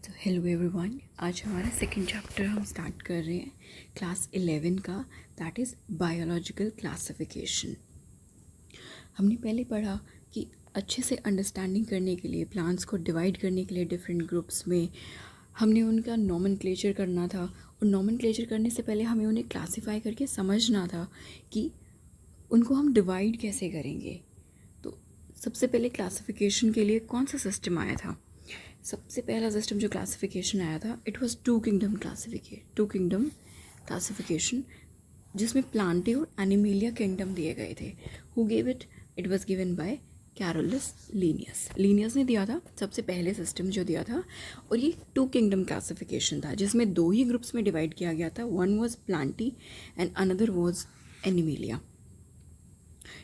तो hello everyone, आज हमारा सेकंड चैप्टर हम स्टार्ट कर रहे हैं क्लास 11 का, दैट इज़ बायोलॉजिकल क्लासिफिकेशन। हमने पहले पढ़ा कि अच्छे से अंडरस्टैंडिंग करने के लिए, प्लांट्स को डिवाइड करने के लिए डिफरेंट ग्रुप्स में हमने उनका नॉमेनक्लेचर करना था, और नॉमेनक्लेचर करने से पहले हमें उन्हें क्लासीफाई करके समझना था कि उनको हम डिवाइड कैसे करेंगे। तो सबसे पहले क्लासिफिकेशन के लिए कौन सा सिस्टम आया था? सबसे पहला सिस्टम जो क्लासिफिकेशन आया था, it was two kingdom classification, जिसमें प्लांटे और एनिमेलिया किंगडम दिए गए थे। Who gave it? It was given by Carolus Linnaeus ने दिया था सबसे पहले सिस्टम जो दिया था। और ये टू किंगडम क्लासिफिकेशन था, जिसमें दो ही ग्रुप्स में डिवाइड किया गया था। One was Plantae and another was animalia.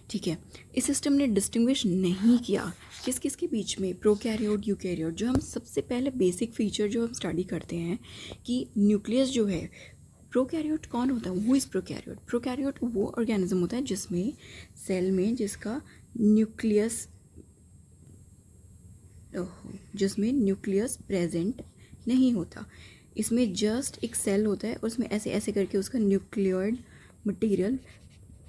ठीक है, इस सिस्टम ने डिस्टिंग्विश नहीं किया किस किस के बीच में, प्रोकैरियोट यूकैरियोट। जो हम सबसे पहले बेसिक फीचर जो हम स्टडी करते हैं कि न्यूक्लियस जो है, प्रोकैरियोट कौन होता है? Who is prokaryote? प्रोकैरियोट वो ऑर्गेनिज्म होता है जिसमें सेल में जिसका न्यूक्लियस प्रेजेंट नहीं होता। इसमें जस्ट एक सेल होता है और उसमें ऐसे ऐसे करके उसका न्यूक्लियोइड मटेरियल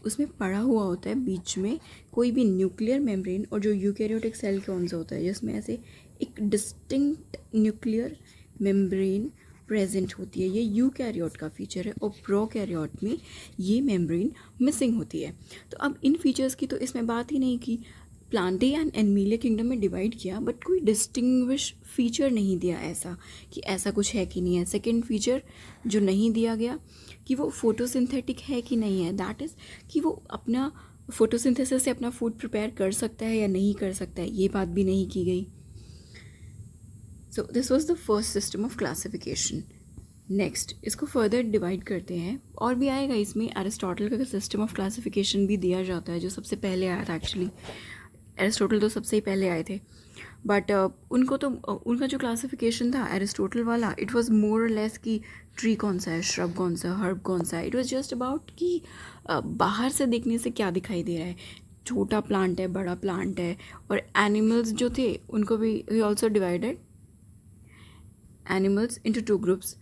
उसमें पड़ा हुआ होता है। बीच में कोई भी न्यूक्लियर मेम्ब्रेन, और जो यूकैरियोटिक सेल कौन सा होता है जिसमें ऐसे एक डिस्टिंक्ट न्यूक्लियर मेम्ब्रेन प्रेजेंट होती है। ये यूकैरियोट का फीचर है, और प्रोकैरियोट में ये मेम्ब्रेन मिसिंग होती है। तो अब इन फीचर्स की तो इसमें बात ही नहीं की। प्लांटे एंड एनिमेलिया किंगडम में डिवाइड किया, बट कोई डिस्टिंग्विश फीचर नहीं दिया ऐसा कि ऐसा कुछ है कि नहीं है। सेकेंड फीचर जो नहीं दिया गया कि वो फोटोसिंथेटिक है कि नहीं है, दैट इज़ कि वो अपना फोटोसिंथेसिस से अपना फूड प्रिपेयर कर सकता है या नहीं कर सकता है, ये बात भी नहीं की गई। So this was the first system of classification. Next इसको फर्दर डिवाइड करते हैं, और भी आएगा इसमें। एरिस्टोटल का सिस्टम ऑफ क्लासिफिकेशन भी दिया जाता है, जो सबसे पहले आया था। एक्चुअली एरिस्टोटल तो सबसे ही पहले आए थे, बट उनका जो क्लासिफिकेशन था एरिस्टोटल वाला, इट वाज मोर और लेस कि ट्री कौन सा है, श्रब कौन सा, हर्ब कौन सा है। इट वाज जस्ट अबाउट कि बाहर से देखने से क्या दिखाई दे रहा है, छोटा प्लांट है, बड़ा प्लांट है। और एनिमल्स जो थे उनको भी he also divided animals into two groups.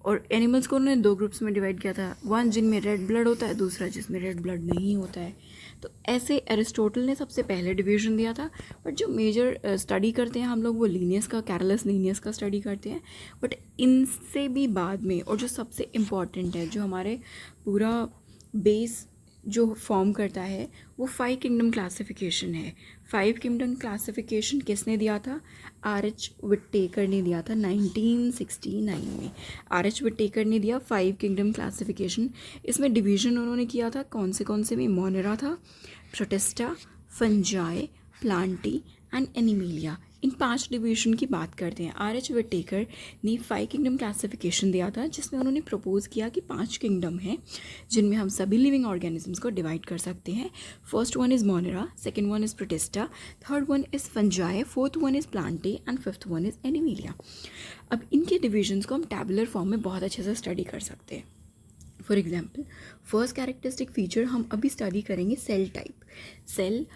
और एनिमल्स को उन्होंने दो ग्रुप्स में डिवाइड किया था, वन जिनमें रेड ब्लड होता है, दूसरा जिसमें रेड ब्लड नहीं होता है। तो ऐसे एरिस्टोटल ने सबसे पहले डिवीजन दिया था। बट जो मेजर स्टडी करते हैं हम लोग वो लीनियस का, कैरोलस लीनियस का स्टडी करते हैं। बट इनसे भी बाद में, और जो सबसे इम्पॉर्टेंट है, जो हमारे पूरा बेस जो फॉर्म करता है, वो फाइव किंगडम क्लासिफिकेशन है। फाइव किंगडम क्लासिफिकेशन किसने दिया था? आर.एच. विटेकर ने दिया था 1969 में। आर.एच. विटेकर ने दिया फाइव किंगडम क्लासिफिकेशन। इसमें डिवीजन उन्होंने किया था कौन से में? मोनेरा था, protista, Fungi, Plantae and animalia. In 5 division की बात करते हैं। आर.एच. विटेकर ने फाइव किंगडम क्लासिफिकेशन दिया था, जिसमें उन्होंने प्रपोज किया कि 5 किंगडम हैं जिनमें हम सभी लिविंग ऑर्गेनिजम्स को डिवाइड कर सकते हैं। First one is Monera, second one is protista, third one is fungi, fourth one is Plantae and fifth one is animalia. अब इनके डिविजन्स को हम टैबुलर फॉर्म में बहुत अच्छे से स्टडी कर सकते हैं। For example, first characteristic feature हम अभी स्टडी करेंगे सेल टाइप। सेल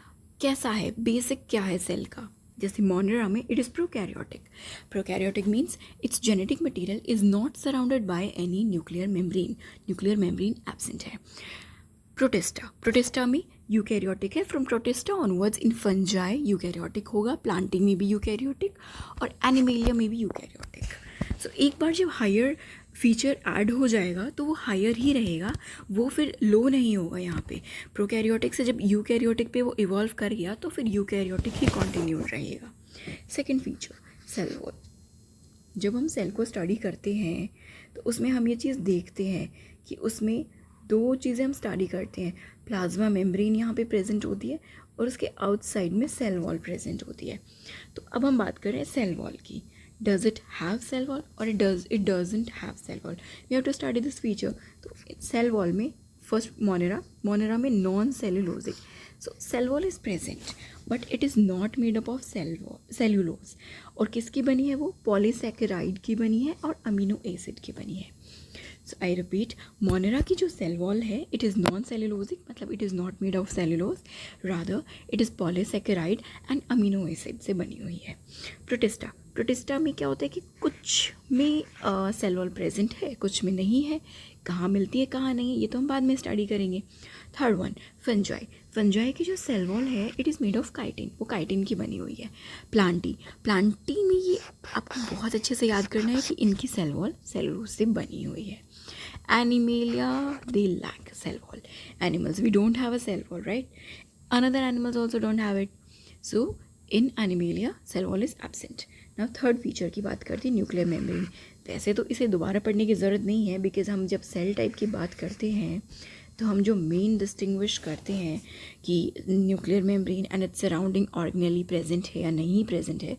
कैसा है, बेसिक क्या है सेल का? जैसे मोनेरा में it is prokaryotic means it's genetic material is not surrounded by any nuclear membrane absent है। प्रोटिस्टा में यूकैरियोटिक है। From protista onwards in fungi eukaryotic होगा, प्लांटिंग में भी यूकैरियोटिक, और एनिमेलिया में भी यूकैरियोटिक। सो एक बार जब हायर फीचर ऐड हो जाएगा तो वो हायर ही रहेगा, वो फिर लो नहीं होगा। यहाँ पे प्रोकैरियोटिक से जब यूकैरियोटिक पे वो इवॉल्व कर गया तो फिर यूकैरियोटिक ही कंटिन्यू रहेगा। Second feature, cell wall. जब हम सेल को स्टडी करते हैं तो उसमें हम ये चीज़ देखते हैं कि उसमें दो चीज़ें हम स्टडी करते हैं। प्लाज्मा मेम्ब्रेन यहाँ पे प्रेजेंट होती है, और उसके आउटसाइड में सेल वॉल प्रेजेंट होती है। तो अब हम बात करें सेल वॉल की। Does it have cell wall or it doesn't have cell wall? We have to study this feature. तो cell wall में first मोनेरा में non cellulosic. So cell wall is present but it is not made up of cellulose. और किसकी बनी है वो? Polysaccharide की बनी है और अमीनो एसिड की बनी है। सो आई रिपीट, मोनेरा की जो सेल वॉल है इट इज़ नॉन सेलुलोजिक, मतलब it is not made of cellulose, rather it is polysaccharide and amino acid से बनी हुई है. प्रोटिस्टा, प्रोटिस्टा में क्या होता है कि कुछ में सेल वॉल प्रेजेंट है, कुछ में नहीं है. कहाँ मिलती है कहाँ नहीं, ये तो हम बाद में स्टडी करेंगे. Third one, fungi. फंजाई की जो सेल वॉल है it is made of chitin, वो काइटिन की बनी हुई है. प्लांटी, प्लांटी में ये आपको बहुत अच्छे से याद करना है कि इनकी सेल वॉल सेलुलोज से बनी हुई है. Animalia, they lack cell wall. Animals, we don't have a cell wall, right? Another animals also don't have it. So in Animalia cell wall is absent. Now third feature की बात करते हैं, nuclear membrane. वैसे तो इसे दोबारा पढ़ने की ज़रूरत नहीं है, बिकॉज हम जब सेल टाइप की बात करते हैं तो हम जो मेन डिस्टिंग्विश करते हैं कि nuclear membrane and its surrounding organelle present है या नहीं प्रेजेंट है,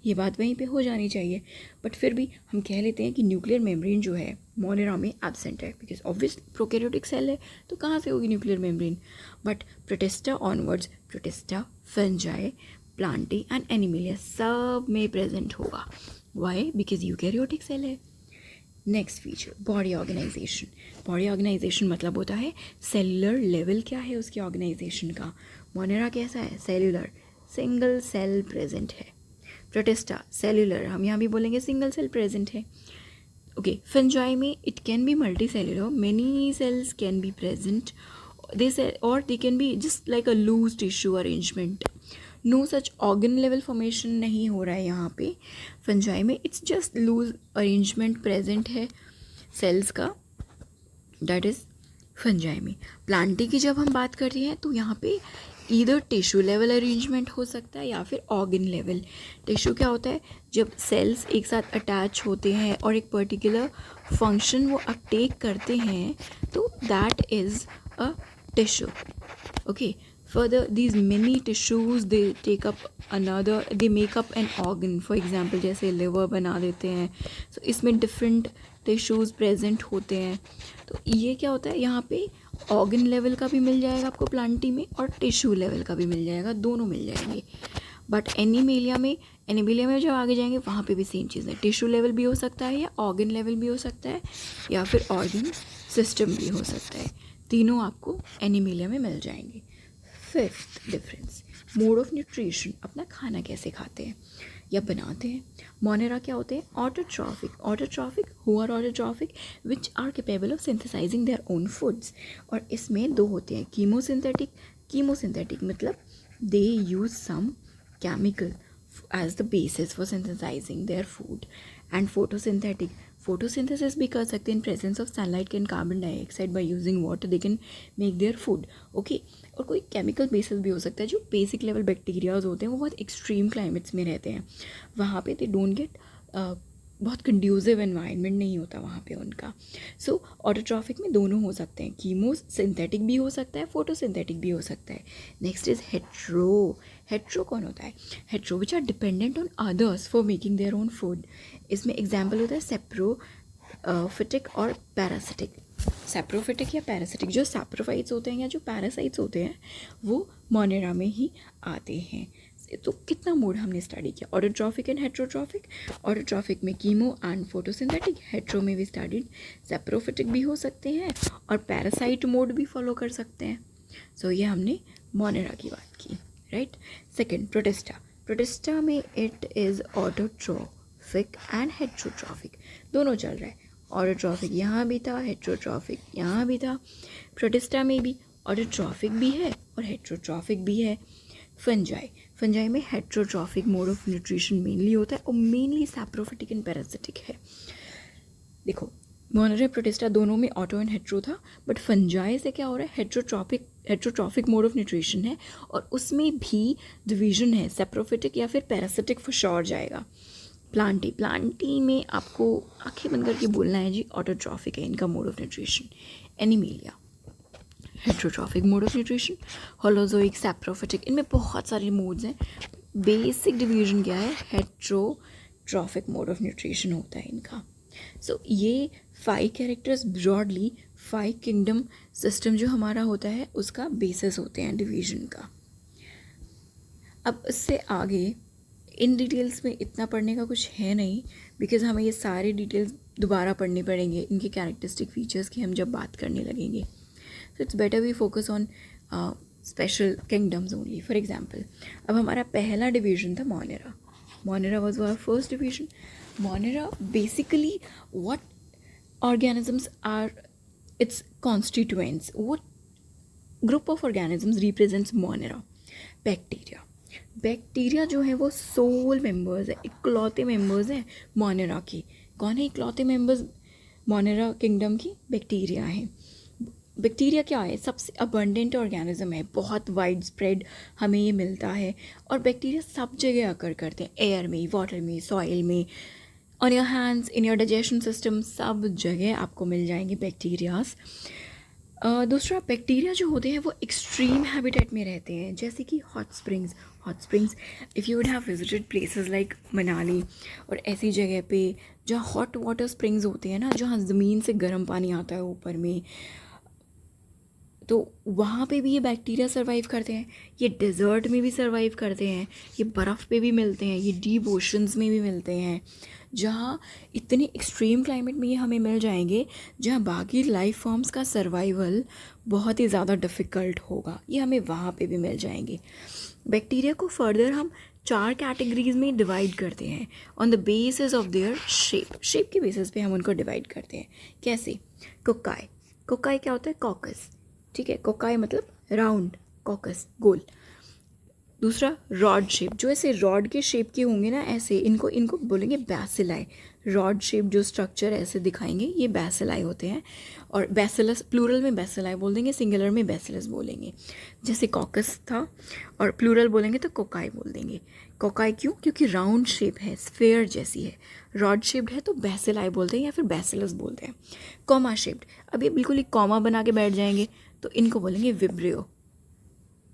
ये बात वहीं पे हो जानी चाहिए. बट फिर भी हम कह लेते हैं कि न्यूक्लियर मेम्ब्रेन जो है मोनेरा में एब्सेंट है, बिकॉज ऑब्वियस प्रोकैरियोटिक सेल है तो कहाँ से होगी nuclear membrane. But Protista onwards, Protista, Fungi, Plantae and Animalia सब में प्रेजेंट होगा. वाई? बिकॉज यूकैरियोटिक सेल है. Next feature, body organisation. Body organisation मतलब होता है सेलुलर लेवल क्या है उसकी ऑर्गेनाइजेशन का. मोनेरा कैसा है? सेलुलर, सिंगल सेल प्रेजेंट है. प्रोटिस्टा सेलुलर, हम यहाँ भी बोलेंगे सिंगल सेल प्रेजेंट है. ओके, फंजाई में it can be multi cellular, many cells can be present, or they can be just like a loose tissue arrangement. No such organ level formation नहीं हो रहा है यहाँ पे फंजाई में. It's just loose arrangement present है cells का, that is fungi में. प्लांटी की जब हम बात करते हैं तो यहाँ पे इधर टिश्यू लेवल अरेंजमेंट हो सकता है या फिर ऑर्गन लेवल. टिश्यू क्या होता है? जब सेल्स एक साथ अटैच होते हैं और एक पर्टिकुलर फंक्शन वो अपटेक करते हैं तो that is a tissue. Okay, further these many tissues they take up another, they make up an organ. for example जैसे liver बना देते हैं, so इसमें different tissues present होते हैं. तो ये क्या होता है यहाँ पे organ level का भी मिल जाएगा आपको प्लांटी में और tissue level का भी मिल जाएगा, दोनों मिल जाएंगे. बट एनिमेलिया में जब आगे जाएंगे वहाँ पे भी सेम चीज़ है, टिश्यू लेवल भी हो सकता है या ऑर्गन लेवल भी हो सकता है या फिर ऑर्गन सिस्टम भी हो सकता है. तीनों आपको एनिमेलिया में मिल जाएंगे. Fifth difference, mode of nutrition, अपना खाना कैसे खाते हैं या बनाते हैं. मोनेरा क्या होते हैं? Autotrophic. Autotrophic, who are autotrophic? Which are capable of synthesising their own foods. और इसमें दो होते हैं, कीमोसिंथेटिक. कीमोसिंथेटिक मतलब they use some chemical as the basis for synthesizing their food. And photosynthetic, photosynthesis भी कर सकते हैं in presence of sunlight and carbon dioxide. by using water they can make their food. okay, और कोई chemical basis भी हो सकता है. जो basic level bacterias होते हैं वो बहुत extreme climates में रहते हैं, वहाँ पे they don't get बहुत कंड्यूसिव एनवायरनमेंट नहीं होता वहाँ पे उनका. सो ऑटोट्रॉफिक में दोनों हो सकते हैं, कीमो सिंथेटिक भी हो सकता है, फोटोसिंथेटिक भी हो सकता है. Next is hetero. हेट्रो कौन होता है? Hetero which are dependent on others for making their own food. इसमें एग्जाम्पल होता है सेप्रोफिटिक और पैरासिटिक. सेप्रोफिटिक या पैरासिटिक, जो सैप्रोफाइट्स होते हैं या जो पैरासाइट्स होते हैं वो मोनेरा में ही आते हैं. तो कितना मोड हमने स्टडी किया, ऑटोट्रॉफिक एंड हेट्रोट्रॉफिक. ऑटोट्रॉफिक में कीमो एंड फोटोसिंथेटिक. हेट्रो में भी स्टडीड सेप्रोफिटिक भी हो सकते हैं और पैरासाइट मोड भी फॉलो कर सकते हैं. सो ये हमने मोनेरा की बात की, राइट. Second, protista. प्रोटिस्टा में it is autotrophic and heterotrophic, दोनों चल रहा है. ऑटोट्रॉफिक यहाँ भी था, हेट्रोट्रॉफिक यहाँ भी था. प्रोटिस्टा में भी ऑटोट्रॉफिक भी है और हेट्रोट्रॉफिक भी है. फंजाई में heterotrophic mode of nutrition mainly होता है और मेनली सैप्रोफिटिक एंड पैरासिटिक है. देखो, मोनेरा प्रोटिस्टा दोनों में ऑटो एंड हेट्रो था, बट फंजाई से क्या हो रहा है? हेट्रोट्रॉफिक मोड ऑफ न्यूट्रिशन है और उसमें भी डिवीजन है, सैप्रोफिटिक या फिर पैरासिटिक फॉर श्योर जाएगा. प्लांटी में आपको आंखें बंद करके बोलना है जी, ऑटोट्रॉफिक है इनका mode of nutrition. Animalia heterotrophic mode of nutrition. Holozoic, saprophytic, इनमें बहुत सारे मोड्स हैं. बेसिक डिवीजन क्या है? हेट्रोट्रॉफिक मोड ऑफ न्यूट्रिशन होता है इनका. सो ये 5 कैरेक्टर्स ब्रॉडली 5 किंगडम सिस्टम जो हमारा होता है उसका बेसिस होते हैं डिवीजन का. अब इससे आगे इन डिटेल्स में इतना पढ़ने का कुछ है नहीं, बिकॉज हमें ये सारे डिटेल्स दोबारा पढ़ने पड़ेंगे इनके कैरेक्टरिस्टिक फीचर्स की हम जब बात करने लगेंगे. So it's better we focus on special kingdoms only. For example, अब हमारा पहला डिवीजन था Monera. Monera was our first division. Monera basically what organisms are its constituents. What group of organisms represents Monera? Bacteria. Bacteria जो है वो soul members है, इकलौते members हैं मोनेरा की. कौन है इकलौते मेंबर्स मोनेरा किंगडम की? बैक्टीरिया है. बैक्टीरिया क्या है? सबसे अबंडेंट ऑर्गेनिज्म है, बहुत वाइड स्प्रेड हमें ये मिलता है. और बैक्टीरिया सब जगह अकर करते हैं, एयर में, वाटर में, सॉइल में, on your hands, in your digestion system, सब जगह आपको मिल जाएंगे बैक्टीरियाज. दूसरा, बैक्टीरिया जो होते हैं वो एक्सट्रीम हैबिटेट में रहते हैं, जैसे कि hot springs. Hot springs, if you would have visited places like Manali और ऐसी जगह पे जहाँ हॉट वाटर स्प्रिंग्स होते हैं ना, जहाँ ज़मीन से गर्म पानी आता है ऊपर में, तो वहाँ पे भी ये बैक्टीरिया सर्वाइव करते हैं. ये डेजर्ट में भी सर्वाइव करते हैं, ये बर्फ़ पे भी मिलते हैं, ये डीप ओशंस में भी मिलते हैं. जहाँ इतने एक्सट्रीम क्लाइमेट में ये हमें मिल जाएंगे जहाँ बाकी लाइफ फॉर्म्स का सर्वाइवल बहुत ही ज़्यादा डिफ़िकल्ट होगा, ये हमें वहाँ पे भी मिल जाएंगे. बैक्टीरिया को फर्दर हम 4 कैटेगरीज में डिवाइड करते हैं on the basis of their shape. Shape के बेसिस पे हम उनको डिवाइड करते हैं. कैसे? कोकाई. कोकाई क्या होता है? कॉकस. ठीक है, कोकाई मतलब राउंड, कॉकस गोल. दूसरा, रॉड शेप, जो ऐसे रॉड के शेप के होंगे ना, ऐसे इनको बोलेंगे बैसिलाई. रॉड शेप जो स्ट्रक्चर ऐसे दिखाएंगे, ये बैसिलाई होते हैं. और बैसिलस, प्लूरल में बैसिलाई बोल देंगे, सिंगुलर में बैसिलस बोलेंगे. जैसे कॉकस था और प्लूरल बोलेंगे तो कोकाई बोल देंगे. कोकाई क्यों? क्योंकि राउंड शेप है, स्फेयर जैसी है. रॉड शेप्ड है तो बैसिलाई बोलते हैं या फिर बैसिलस बोलते हैं. कॉमा शेप्ड, अब ये बिल्कुल ही कॉमा बना के बैठ जाएंगे तो इनको बोलेंगे विब्रियो.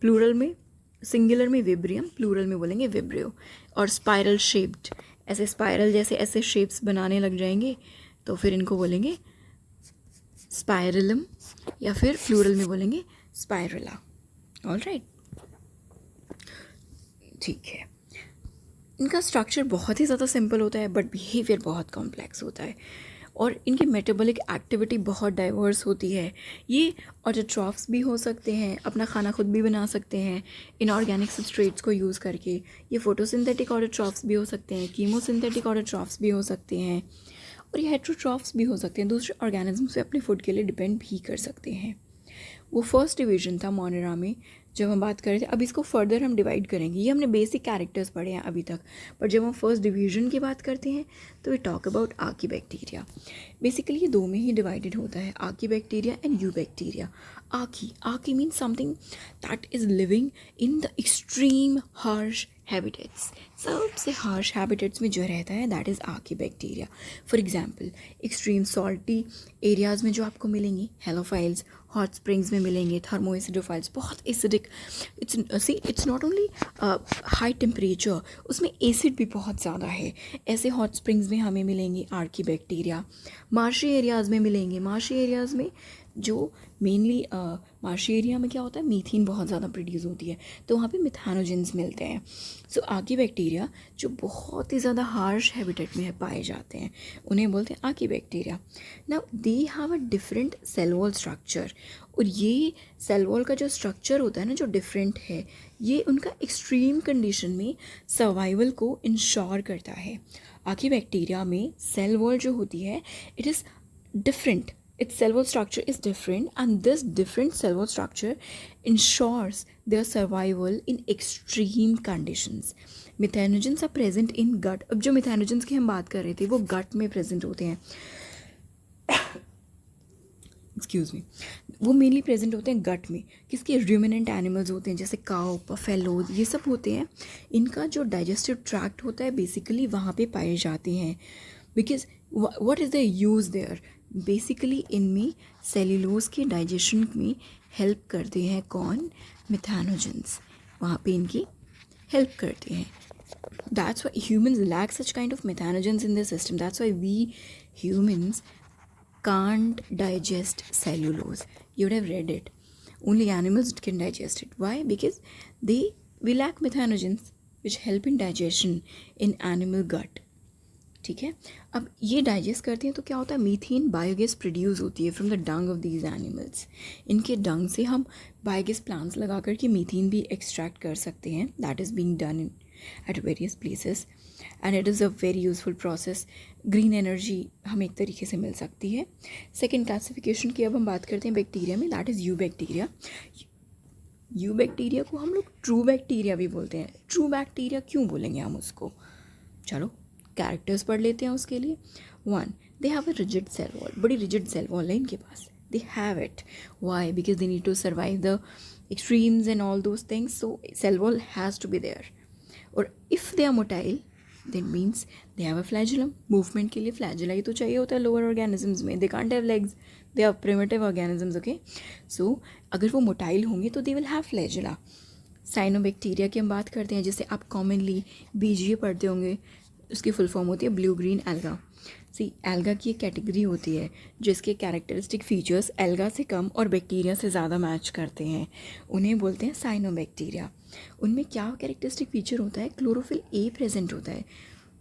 प्लूरल में, सिंगुलर में विब्रियम, प्लूरल में बोलेंगे विब्रियो. और स्पाइरल शेप्ड, ऐसे स्पाइरल जैसे ऐसे शेप्स बनाने लग जाएंगे तो फिर इनको बोलेंगे स्पाइरलम, या फिर प्लूरल में बोलेंगे स्पाइरला. ऑलराइट, ठीक है. इनका स्ट्रक्चर बहुत ही ज़्यादा सिंपल होता है बट बिहेवियर बहुत कॉम्प्लेक्स होता है. और इनकी मेटाबॉलिक एक्टिविटी बहुत डाइवर्स होती है. ये ऑटोट्रॉफ्स भी हो सकते हैं, अपना खाना खुद भी बना सकते हैं इनऑर्गेनिक सबस्ट्रेट्स को यूज़ करके. ये फोटोसिंथेटिक ऑटोट्रॉफ्स भी हो सकते हैं, कीमोसिंथेटिक ऑटोट्रॉफ्स भी हो सकते हैं, और ये हेट्रोट्रॉफ्स भी हो सकते हैं, दूसरे ऑर्गेनिज्म से अपने फूड के लिए डिपेंड भी कर सकते हैं. वो फर्स्ट डिवीजन था मोनेरा में जब हम बात कर रहे थे. अब इसको फर्दर हम डिवाइड करेंगे. ये हमने बेसिक कैरेक्टर्स पढ़े हैं अभी तक, पर जब हम फर्स्ट डिवीजन की बात करते हैं तो we talk about archaebacteria. Basically ये 2 में ही डिवाइडेड होता है, archaebacteria and eubacteria. Archae means something that is living in the extreme harsh habitats. सबसे हार्श हैबिटेट्स में जो रहता है that is archaebacteria. For example, extreme salty areas में जो आपको मिलेंगी हेलोफाइल्स, हॉट स्प्रिंग्स में मिलेंगे थर्मोएसिडोफाइल्स, बहुत acidic. It's not only high temperature, उसमें एसिड भी बहुत ज़्यादा है. ऐसे हॉट स्प्रिंग्स में हमें मिलेंगे आर्की बैक्टीरिया. मार्शी एरियाज़ में मिलेंगे. मार्शी एरियाज़ में जो मेनली मार्शी एरिया में क्या होता है, मीथेन बहुत ज़्यादा प्रोड्यूस होती है, तो वहाँ पे मिथानोजेंस मिलते हैं. सो आर्की बैक्टीरिया जो बहुत ही ज़्यादा हार्श हैबिटेट में पाए जाते हैं उन्हें बोलते हैं archaebacteria. Now they have a different cell wall structure. और ये सेल वॉल का जो स्ट्रक्चर होता है ना, जो डिफरेंट है, ये उनका एक्सट्रीम कंडीशन में सर्वाइवल को इंश्योर करता है. आर्की बैक्टीरिया में सेल वॉल जो होती है, it is different. Its cell wall structure is different, and this different cell wall structure ensures their survival in extreme conditions. Methanogens are present in gut. अब जो methanogens की हम बात कर रहे थे वो gut में present होते हैं. एक्सक्यूज़ मी, वो मेनली प्रेजेंट होते हैं गट में. किसके? रूमिनेंट एनिमल्स होते हैं जैसे काउ, बफेलो, ये सब होते हैं. इनका जो डाइजेस्टिव ट्रैक्ट होता है बेसिकली वहाँ पे पाए जाते हैं. Because what is the use their? Basically इनमें सेल्यूलोज के डाइजेशन में हेल्प करते हैं कौन? मिथानोजेंस. वहाँ पे इनकी हेल्प करते हैं. That's why humans lack such kind of methanogens in their system. That's why we humans can't digest cellulose. You would have read it. Only animals can digest it. Why? Because we lack methanogens. Which help in digestion in animal gut. ठीक है, अब ये digest करते हैं तो क्या होता है, मीथेन बायोगैस प्रोड्यूस होती है from the Dang of these animals. इनके डंग से हम बायोगैस प्लांट्स लगा करके मीथेन भी एक्सट्रैक्ट कर सकते हैं। That is being done in at various places and it is a very useful process. Green energy हमें एक तरीके से मिल सकती है। सेकेंड क्लासिफिकेशन की अब हम बात करते हैं बैक्टीरिया में, that is you bacteria. You bacteria को हम लोग ट्रू बैक्टीरिया भी बोलते हैं। ट्रू बैक्टीरिया क्यों बोलेंगे हम उसको, चलो कैरेक्टर्स पढ़ लेते हैं उसके लिए। 1, they have a rigid cell wall, बड़ी रिजिड सेल वॉल है इनके पास। They have it, why, because they need to survive the extremes and all those things, so cell wall has to be there. और if they are motile then means they have a flagellum, movement के लिए flagella ही तो चाहिए होता है lower organisms में। They can't have legs, they are primitive organisms, okay. So अगर वो मोटाइल होंगे तो they will have flagella. Cyanobacteria की हम बात करते हैं, जैसे आप कॉमनली बीजीए पढ़ते होंगे, उसकी फुल फॉर्म होती है ब्लू ग्रीन एल्गा। सी एल्गा की एक कैटेगरी होती है जिसके कैरेक्टरिस्टिक फीचर्स एल्गा से कम और बैक्टीरिया से ज़्यादा मैच करते हैं, उन्हें बोलते हैं साइनोबैक्टीरिया। उनमें क्या कैरेक्टरिस्टिक फीचर होता है, क्लोरोफिल ए प्रेजेंट होता है।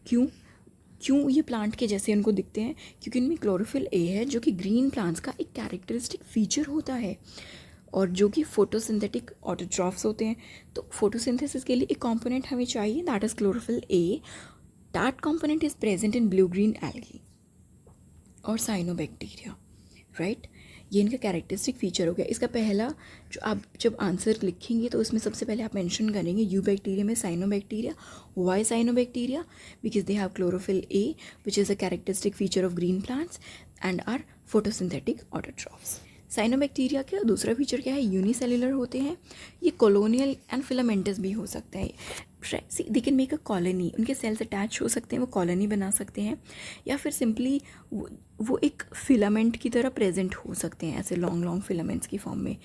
क्यों ये प्लांट के जैसे उनको दिखते हैं, क्योंकि इनमें क्लोरोफिल ए है जो कि ग्रीन प्लांट्स का एक कैरेक्टरिस्टिक फीचर होता है, और जो कि फोटोसिंथेटिक ऑटोट्रॉफ्स होते हैं। तो फोटोसिंथेसिस के लिए एक कंपोनेंट हमें चाहिए, that is chlorophyll A. That component is present in blue green algae और साइनोबैक्टीरिया, राइट। ये इनका कैरेक्टरिस्टिक फीचर हो गया। इसका पहला जो आप जब आंसर लिखेंगे तो उसमें सबसे पहले आप मेंशन करेंगे यू बैक्टीरिया में cyanobacteria. Why cyanobacteria, because they have chlorophyll A which is a characteristic feature of green plants and are photosynthetic autotrophs. Cyanobacteria का दूसरा फीचर क्या है, यूनिसेल्युलर होते हैं। ये कॉलोनियल एंड फिलामेंटस भी हो सकते हैं। They can make a colony, उनके सेल्स अटैच हो सकते हैं, वो कॉलोनी बना सकते हैं, या फिर सिंपली वो एक फिलामेंट की तरह प्रेजेंट हो सकते हैं, ऐसे लॉन्ग लॉन्ग फिलामेंट्स की फॉर्म में।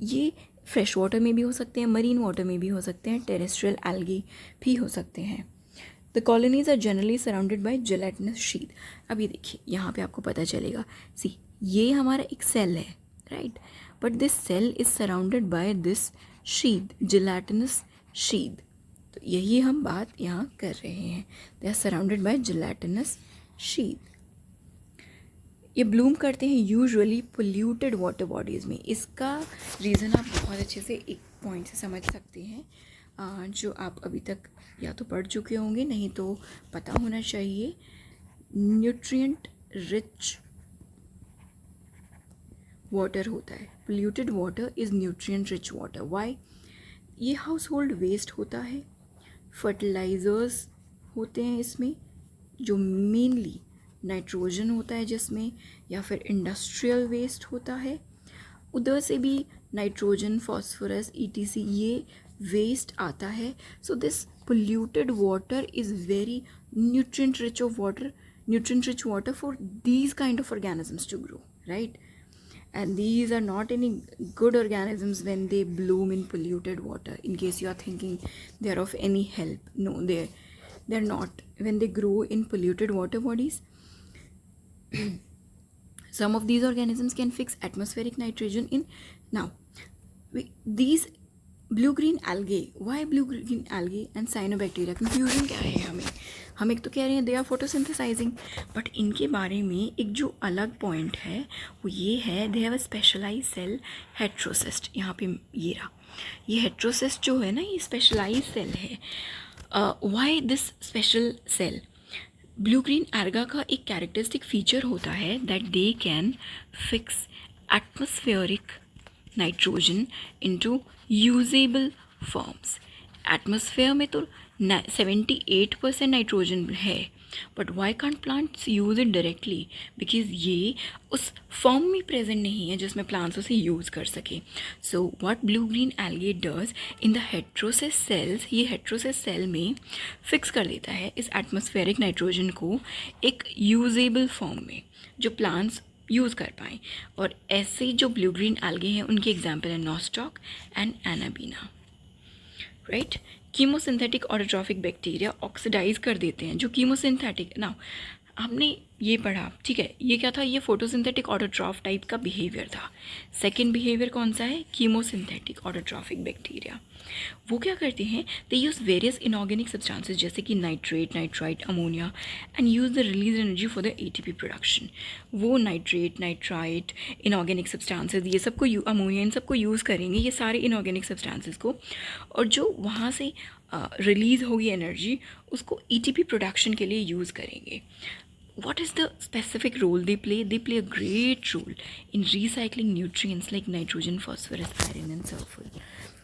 ये फ्रेश वाटर में भी हो सकते हैं, मरीन वाटर में भी हो सकते हैं, टेरेस्ट्रियल एल्गी भी हो सकते हैं। The colonies are generally surrounded by gelatinous sheath. अब ये देखिए, यहाँ पे आपको पता चलेगा, सी ये हमारा एक सेल है, right, but this cell is surrounded by this sheath, gelatinous sheath. तो यही हम बात यहाँ कर रहे हैं, they are surrounded by gelatinous sheath. ये ब्लूम करते हैं यूजुअली पोल्यूटेड वाटर बॉडीज़ में। इसका रीज़न आप बहुत अच्छे से एक पॉइंट से समझ सकते हैं, जो आप अभी तक या तो पढ़ चुके होंगे, नहीं तो पता होना चाहिए। न्यूट्रिएंट रिच वाटर होता है, polluted water is nutrient rich water. Why, ये हाउस होल्ड वेस्ट होता है, फर्टिलाइज़र्स होते हैं इसमें, जो मेनली नाइट्रोजन होता है जिसमें, या फिर इंडस्ट्रियल वेस्ट होता है, उधर से भी नाइट्रोजन, फॉस्फोरस, ETC ये वेस्ट आता है। So this polluted water is very nutrient rich water for these kind of organisms to grow, right? And these are not any good organisms when they bloom in polluted water. In case you are thinking they are of any help, no, they're not. When they grow in polluted water bodies, some of these organisms can fix atmospheric nitrogen in. Now these blue green algae, why blue green algae and cyanobacteria, confusion क्या है हमें, हम एक तो कह रहे हैं they are photosynthesising, but इनके बारे में एक जो अलग पॉइंट है वो ये है, they have a specialise cell heterocyst. यहाँ पे ये रहा, ये हेट्रोसिस्ट जो है ना, ये स्पेशलाइज सेल है। Why this special cell, blue green alga का एक कैरेक्टरिस्टिक फीचर होता है that they can fix atmospheric nitrogen into usable forms. Atmosphere में तो 78% नाइट्रोजन है, but why can't plants use it directly, because ये उस फॉर्म में प्रेजेंट नहीं है जिसमें प्लांट्स उसे यूज़ कर सके। So what blue green algae does in the heterocyst cells, ये हेट्रोसिस सेल में फिक्स कर देता है इस एटमॉस्फेरिक नाइट्रोजन को एक यूजेबल फॉर्म में, जो प्लांट्स यूज़ कर पाएँ। और ऐसे जो ब्लू ग्रीन एल्गे हैं उनके एग्जाम्पल है Nostoc and Anabaena, right. Chemosynthetic autotrophic bacteria oxidise कर देते हैं, जो कीमोसिंथेटिक ना, हमने ये पढ़ा, ठीक है। ये क्या था, ये फोटोसिंथेटिक ऑटोट्रॉफ टाइप का बिहेवियर था। सेकेंड बिहेवियर कौन सा है, कीमोसिंथेटिक ऑटोट्रॉफिक बैक्टीरिया। वो क्या करते हैं, दे यूज़ वेरियस इनऑर्गेनिक सब्सटेंसेस जैसे कि nitrate, nitrite, ammonia and use the release energy for the ATP production. वो नाइट्रेट, नाइट्राइट, इनऑर्गेनिक सब्सटेंसेस, ये सबको अमोनिया, इन सबको यूज़ करेंगे, ये सारे इनऑर्गेनिक सब्सटेंसेस को, और जो वहाँ से रिलीज़ होगी एनर्जी उसको एटीपी प्रोडक्शन के लिए यूज़ करेंगे। What is the specific role they play? They play a great role in recycling nutrients like nitrogen, phosphorus, iron and sulfur.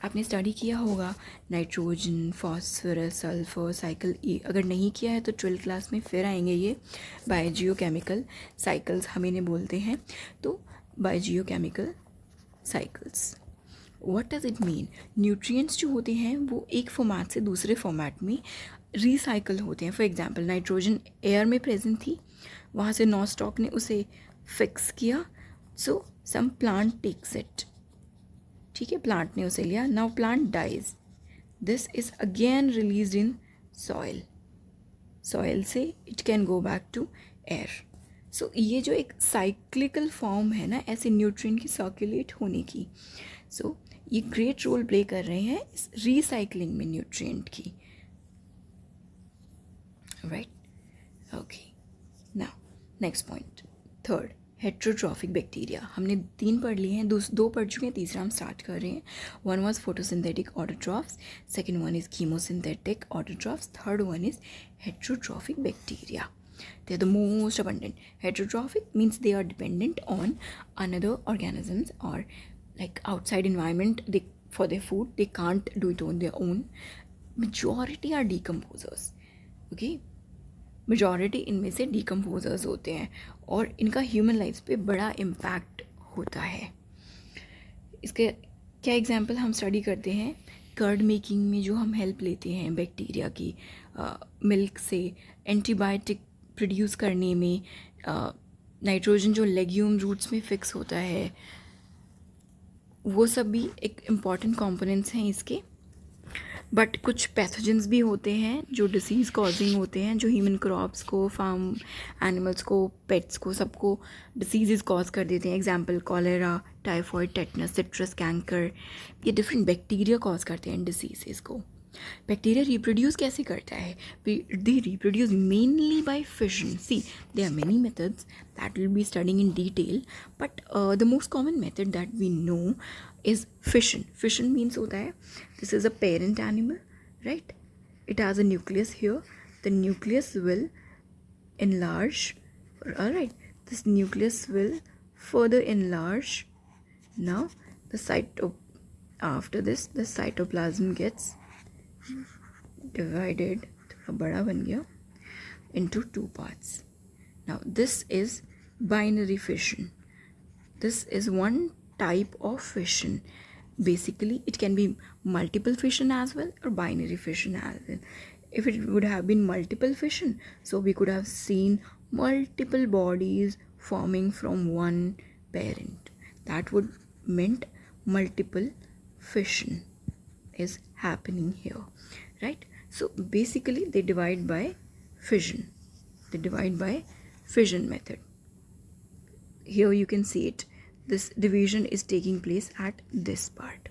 आपने स्टडी किया होगा नाइट्रोजन, फॉस्फोरस, सल्फर साइकिल। अगर नहीं किया है तो 12th क्लास में फिर आएंगे ये बायोजियोकेमिकल साइकिल्स हम इन्हें बोलते हैं। तो biogeochemical cycles, what does it mean, nutrients जो होते हैं वो एक फॉर्मेट से दूसरे फॉर्मेट में रिसाइकल होते हैं। फॉर एग्जांपल नाइट्रोजन एयर में प्रेजेंट थी, वहाँ से नॉस्टॉक ने उसे फिक्स किया, so some plant takes it, ठीक है, प्लांट ने उसे लिया, now plant dies, this is again released in soil, soil से it can go back to air. So ये जो एक साइक्लिकल फॉर्म है ना ऐसे न्यूट्रिएंट की सर्कुलेट होने की, सो ये ग्रेट रोल प्ले कर रहे हैं इस रिसाइकलिंग में न्यूट्रिएंट की, right. Okay, now next point, third, heterotrophic bacteria. हमने 3 पढ़ लिए हैं, 2 पढ़ चुके हैं, तीसरा हम स्टार्ट कर रहे हैं। One was photosynthetic autotrophs, second one is chemosynthetic autotrophs, third one is heterotrophic bacteria. They are the most abundant. Heterotrophic means they are dependent on another organisms or like outside environment for their food. They can't do it on their own. Majority are decomposers. Okay, majority इनमें से decomposers होते हैं और इनका human life पे बड़ा impact होता है। इसके क्या एग्जाम्पल हम स्टडी करते हैं, कर्ड मेकिंग में जो हम हेल्प लेते हैं बैक्टीरिया की, मिल्क से एंटीबायोटिक प्रोड्यूस करने में, नाइट्रोजन जो लेग्यूम रूट्स में फिक्स होता है, वो सब भी एक इम्पॉर्टेंट कंपोनेंट्स हैं इसके। बट कुछ पैथोजेंस भी होते हैं जो डिसीज़ कॉजिंग होते हैं, जो ह्यूमन क्रॉप्स को, फार्म एनिमल्स को, पेट्स को, सबको डिसीज़ कॉज कर देते हैं। Example cholera, typhoid, tetanus, citrus, canker, ये डिफरेंट बैक्टीरिया कॉज करते हैं डिसीज़ को। बैक्टीरिया रिप्रोड्यूस कैसे करता है, they reproduce mainly by fission. See there are many methods that will be studying in detail, but the most common method that we know is fission. Fission means होता है, this is a parent animal, right? It has a nucleus here. The nucleus will enlarge, alright, this nucleus will further enlarge. Now after this the cytoplasm gets divided, थोड़ा बड़ा बन गया, into 2 parts. Now this is binary fission. This is one type of fission. Basically it can be multiple fission as well or binary fission as well. If it would have been multiple fission, so we could have seen multiple bodies forming from one parent. That would meant multiple fission is happening here, right? So basically they divide by fission. They divide by fission method. Here you can see it. This division is taking place at this part.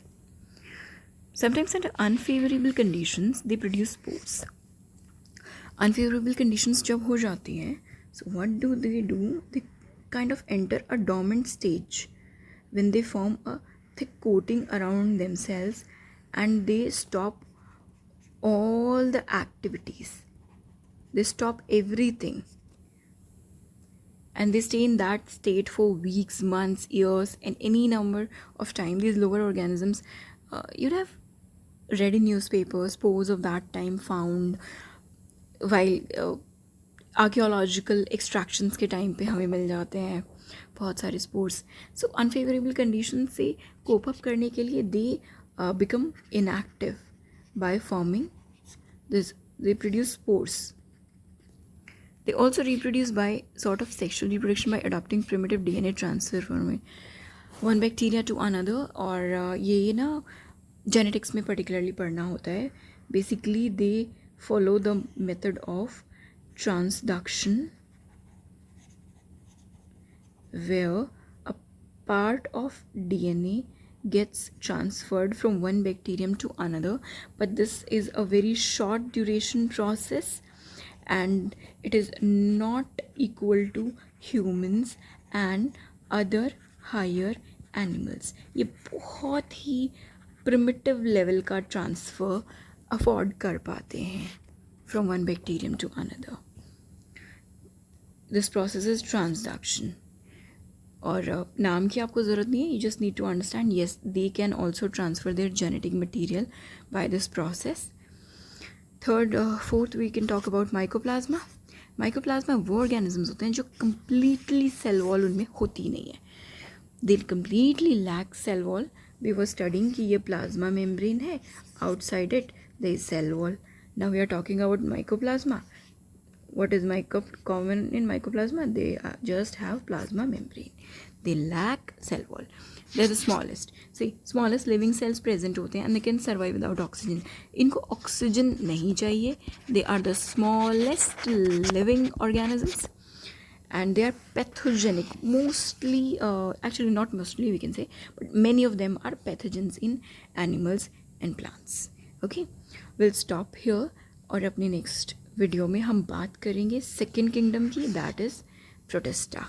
Sometimes under unfavorable conditions they produce spores. Unfavorable conditions जब हो जाती हैं, so what do? They kind of enter a dormant stage when they form a thick coating around themselves and they stop all the activities. They stop everything. And they stay in that state for weeks, months, years, and any number of time. These lower organisms, you'd have read in newspapers spores of that time found while archaeological extractions के time पे हमें मिल जाते हैं बहुत सारे spores. So unfavorable conditions से cope up करने के लिए they become inactive by forming this. They produce spores. They also reproduce by sort of sexual reproduction by adopting primitive DNA transfer from one bacteria to another. और ये ना genetics में particularly पढ़ना होता है. Basically they follow the method of transduction where a part of DNA gets transferred from one bacterium to another, but this is a very short duration process and it is not equal to humans and other higher animals. ये बहुत ही primitive level का transfer afford कर पाते हैं from one bacterium to another. This process is transduction. और नाम की आपको ज़रूरत नहीं है, you just need to understand yes they can also transfer their genetic material by this process. Third, fourth we can talk about mycoplasma. Mycoplasma वो organisms होते हैं जो completely cell wall उनमें होती नहीं है. They completely lack cell wall. We were studying कि ये plasma membrane है, outside it there is cell wall. Now we are talking about mycoplasma. What is common in mycoplasma? They just have plasma membrane. They lack cell wall. They are the smallest. See, smallest living cells present होते हैं and they can survive without oxygen. इनको oxygen नहीं चाहिए. They are the smallest living organisms and they are pathogenic. Mostly, actually not mostly we can say, but many of them are pathogens in animals and plants. Okay, we'll stop here और अपनी next video में हम बात करेंगे second kingdom की, that is protista.